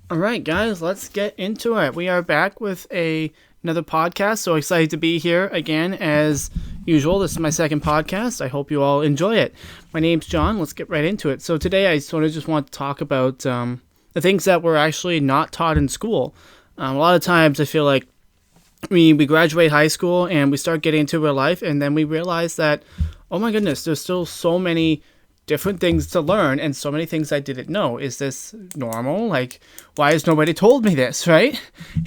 All right, guys, let's get into it. We are back with another podcast. So excited to be here again as usual. This is my second podcast. I hope you all enjoy it. My name's John. Let's get right into it. So today I sort of just want to talk about the things that were actually not taught in school. A lot of times I feel like we graduate high school and we start getting into real life, and then we realize that, oh my goodness, there's still so many different things to learn and so many things I didn't know. Is this normal? Like, why has nobody told me this, right?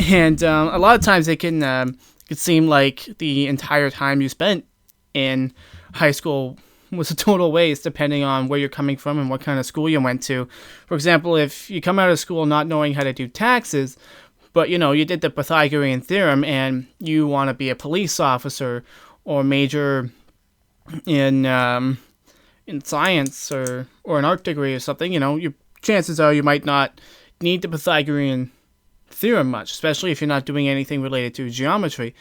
And a lot of times it can seem like the entire time you spent in high school was a total waste, depending on where you're coming from and what kind of school you went to. For example, if you come out of school not knowing how to do taxes, but you did the Pythagorean theorem and you want to be a police officer or major in science or an art degree or something, your chances are you might not need the Pythagorean theorem much, especially if you're not doing anything related to geometry.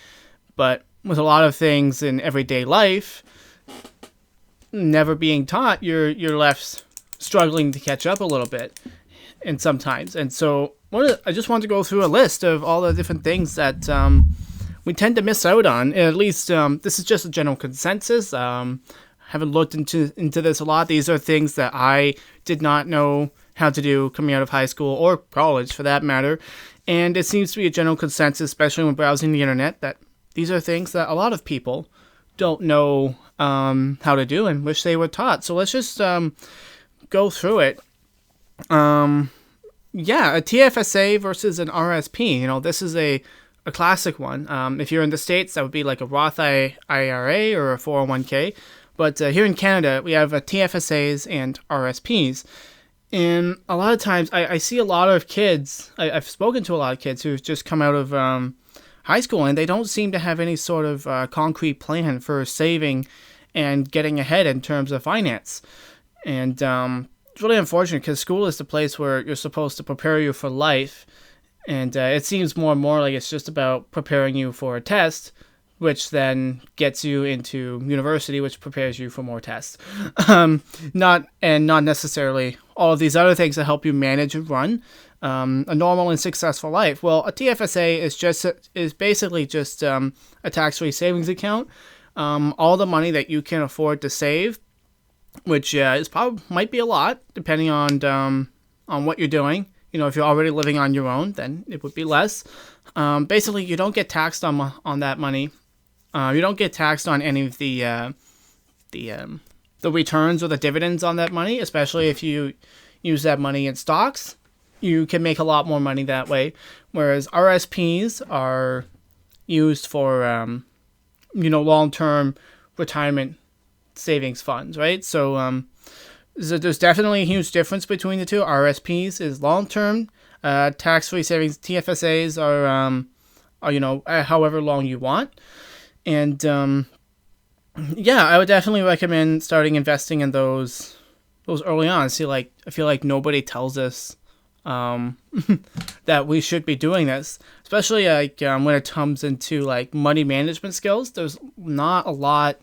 But with a lot of things in everyday life never being taught, you're left struggling to catch up a little bit, and sometimes. And so I just want to go through a list of all the different things that we tend to miss out on. At least this is just a general consensus. Haven't looked into this a lot. These are things that I did not know how to do coming out of high school or college, for that matter. And it seems to be a general consensus, especially when browsing the internet, that these are things that a lot of people don't know how to do and wish they were taught. So let's just go through it. Yeah, a TFSA versus an RSP. This is a classic one. If you're in the States, that would be like a Roth IRA or a 401k. But here in Canada, we have TFSAs and RSPs. And a lot of times, I see a lot of kids, I've spoken to a lot of kids who've just come out of high school, and they don't seem to have any sort of concrete plan for saving and getting ahead in terms of finance. And it's really unfortunate because school is the place where you're supposed to prepare you for life. And it seems more and more like it's just about preparing you for a test, which then gets you into university, which prepares you for more tests. Not necessarily all of these other things that help you manage and run a normal and successful life. Well, a TFSA is basically just a tax-free savings account. All the money that you can afford to save, which is probably might be a lot depending on what you're doing. If you're already living on your own, then it would be less. Basically, you don't get taxed on that money. You don't get taxed on any of the returns or the dividends on that money, especially if you use that money in stocks. You can make a lot more money that way. Whereas RSPs are used for long-term retirement savings funds, right? So there's definitely a huge difference between the two. RSPs is long-term, tax-free savings. TFSAs are however long you want. And yeah, I would definitely recommend starting investing in those early on. I feel like nobody tells us that we should be doing this, especially when it comes into like money management skills. There's not a lot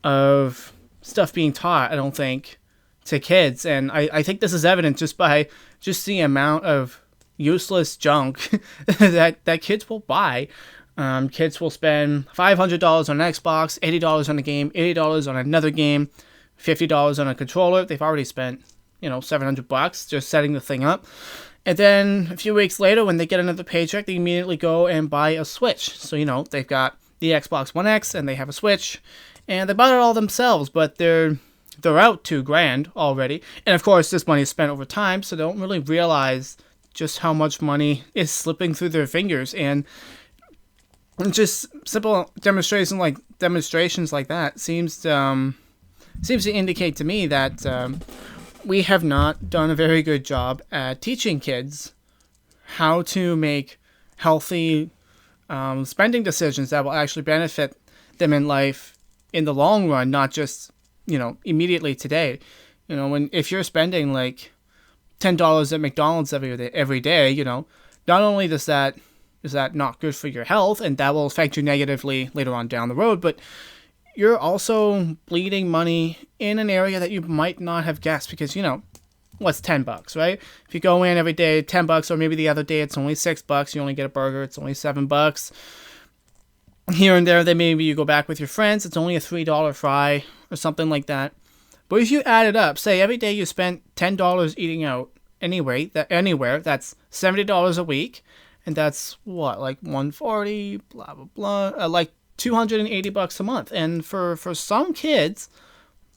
of stuff being taught, I don't think, to kids, and I think this is evident just by the amount of useless junk that kids will buy. Kids will spend $500 on an Xbox, $80 on a game, $80 on another game, $50 on a controller. They've already spent, $700 just setting the thing up. And then a few weeks later, when they get another paycheck, they immediately go and buy a Switch. So, they've got the Xbox One X and they have a Switch, and they bought it all themselves, but they're out $2,000 already. And of course, this money is spent over time, so they don't really realize just how much money is slipping through their fingers. And just simple demonstrations like that seems to indicate to me that we have not done a very good job at teaching kids how to make healthy spending decisions that will actually benefit them in life in the long run, not just immediately today. If you're spending like $10 at McDonald's every day, not only is that not good for your health, and that will affect you negatively later on down the road, but you're also bleeding money in an area that you might not have guessed, because what's $10, right? If you go in every day, $10, or maybe the other day it's only $6, you only get a burger, it's only $7. Here and there, then maybe you go back with your friends, it's only a $3 fry or something like that. But if you add it up, say every day you spent $10 eating out anywhere, that's $70 a week, and that's what, like 140, blah blah blah, like $280 a month. And for some kids,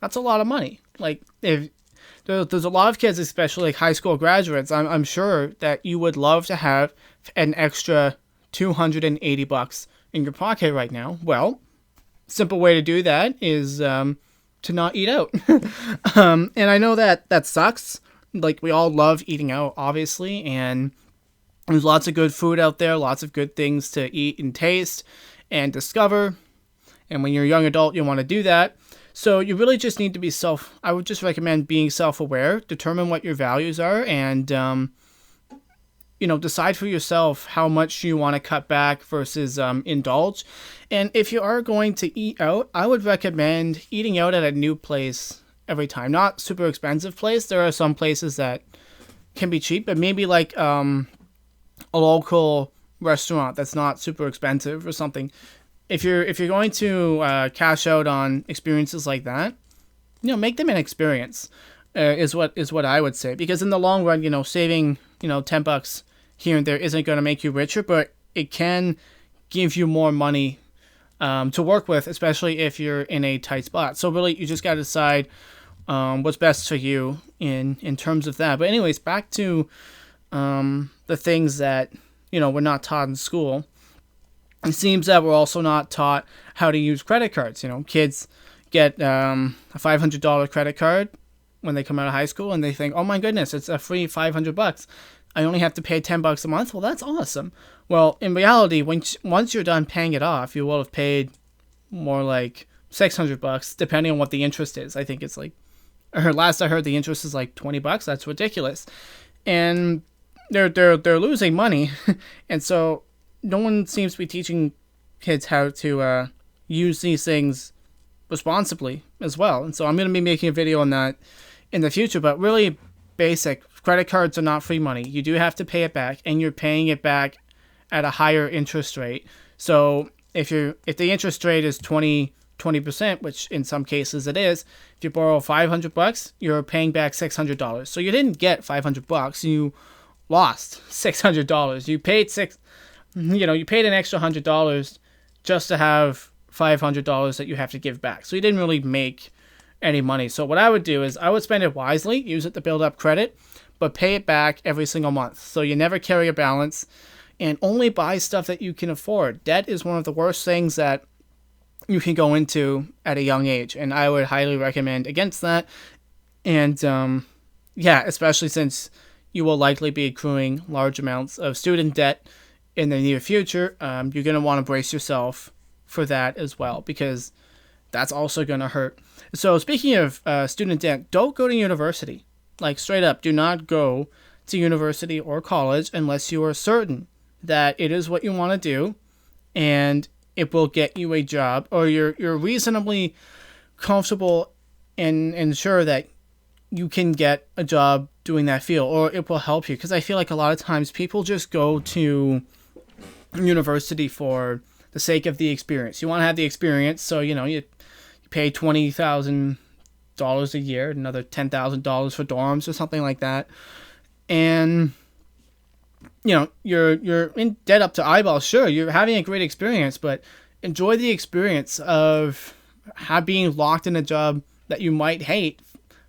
that's a lot of money. Like if there's a lot of kids, especially like high school graduates, I'm sure that you would love to have an extra $280 in your pocket right now. Well, simple way to do that is to not eat out. And I know that sucks. Like, we all love eating out, obviously, and there's lots of good food out there, lots of good things to eat and taste and discover. And when you're a young adult, you want to do that. So you really just need to be I would just recommend being self-aware, determine what your values are, and decide for yourself how much you want to cut back versus indulge. And if you are going to eat out, I would recommend eating out at a new place every time. Not super expensive place. There are some places that can be cheap, but maybe like a local restaurant that's not super expensive or something. If you're going to cash out on experiences like that, make them an experience. Is what I would say, because in the long run, saving $10 here and there isn't going to make you richer, but it can give you more money to work with, especially if you're in a tight spot. So really, you just got to decide what's best for you in terms of that. But anyways, back to the things that we're not taught in school. It seems that we're also not taught how to use credit cards. Kids get a $500 credit card when they come out of high school, and they think, oh my goodness, it's a free $500. I only have to pay $10 a month. Well, that's awesome. Well, in reality, once you're done paying it off, you will have paid more like $600, depending on what the interest is. I think it's like, last I heard, the interest is like $20. That's ridiculous, and they're losing money, and so no one seems to be teaching kids how to use these things responsibly as well. And so I'm going to be making a video on that in the future, but really basic. Credit cards are not free money. You do have to pay it back, and you're paying it back at a higher interest rate. So if the interest rate is 20%, which in some cases it is, if you borrow $500, you're paying back $600. So you didn't get $500, you lost $600. You paid you paid an extra $100 just to have $500 that you have to give back. So you didn't really make any money. So what I would do is I would spend it wisely, use it to build up credit, but pay it back every single month. So you never carry a balance, and only buy stuff that you can afford. Debt is one of the worst things that you can go into at a young age, and I would highly recommend against that. And especially since you will likely be accruing large amounts of student debt in the near future, you're going to want to brace yourself for that as well, because that's also going to hurt. So speaking of student debt, don't go to university. Like, straight up, do not go to university or college unless you are certain that it is what you want to do and it will get you a job, or you're reasonably comfortable and sure that you can get a job doing that field, or it will help you. Because I feel like a lot of times people just go to university for the sake of the experience. You want to have the experience, so you pay $20,000 a year, another $10,000 for dorms or something like that, and you're in debt up to eyeballs. Sure, you're having a great experience, but enjoy the experience of being locked in a job that you might hate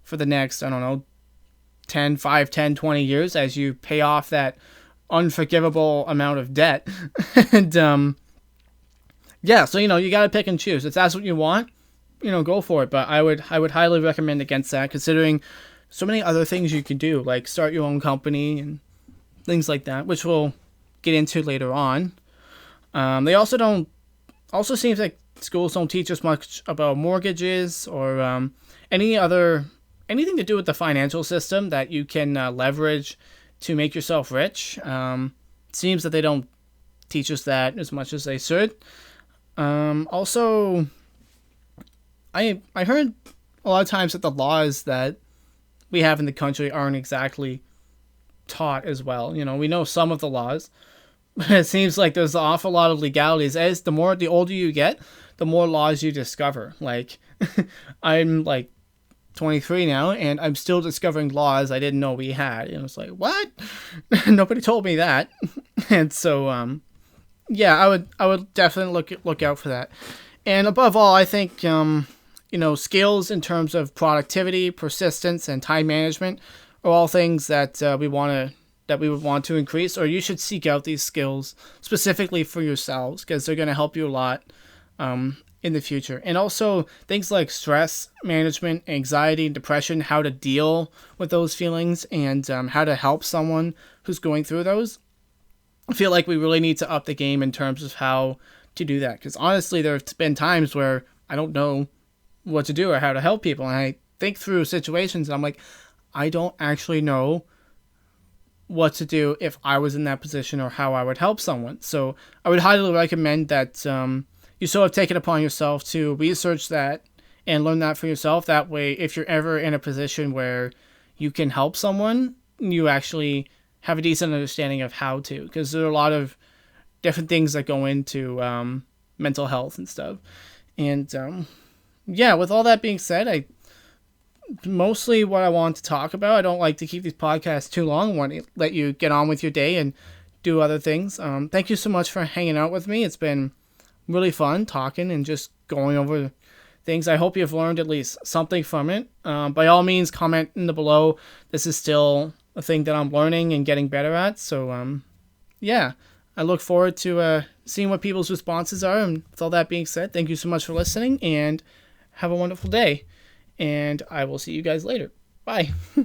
for the next, 10, 20 years as you pay off that unforgivable amount of debt. And so you got to pick and choose. If that's what you want, go for it. But I would highly recommend against that, considering so many other things you can do, like start your own company and things like that, which we'll get into later on. They also seems like schools don't teach us much about mortgages or anything to do with the financial system that you can leverage to make yourself rich. Seems that they don't teach us that as much as they should. Also, I heard a lot of times that the law is that we have in the country aren't exactly taught as well. You know, we know some of the laws, but it seems like there's an awful lot of legalities. As the older you get, the more laws you discover. Like, I'm like 23 now, and I'm still discovering laws I didn't know we had. And it's like, what? Nobody told me that. And so, yeah, I would definitely look out for that. And above all, I think skills in terms of productivity, persistence, and time management are all things that we would want to increase, or you should seek out these skills specifically for yourselves because they're going to help you a lot in the future. And also things like stress management, anxiety, depression, how to deal with those feelings, and how to help someone who's going through those. I feel like we really need to up the game in terms of how to do that, because honestly there have been times where I don't know what to do or how to help people, and I think through situations and I'm like, I don't actually know what to do if I was in that position or how I would help someone. So I would highly recommend that you sort of take it upon yourself to research that and learn that for yourself. That way, if you're ever in a position where you can help someone, you actually have a decent understanding of how to, because there are a lot of different things that go into mental health and stuff. And yeah, with all that being said, mostly what I want to talk about. I don't like to keep these podcasts too long. I want to let you get on with your day and do other things. Thank you so much for hanging out with me. It's been really fun talking and just going over things. I hope you've learned at least something from it. By all means, comment in the below. This is still a thing that I'm learning and getting better at. So yeah, I look forward to seeing what people's responses are. And with all that being said, thank you so much for listening and have a wonderful day. And I will see you guys later. Bye.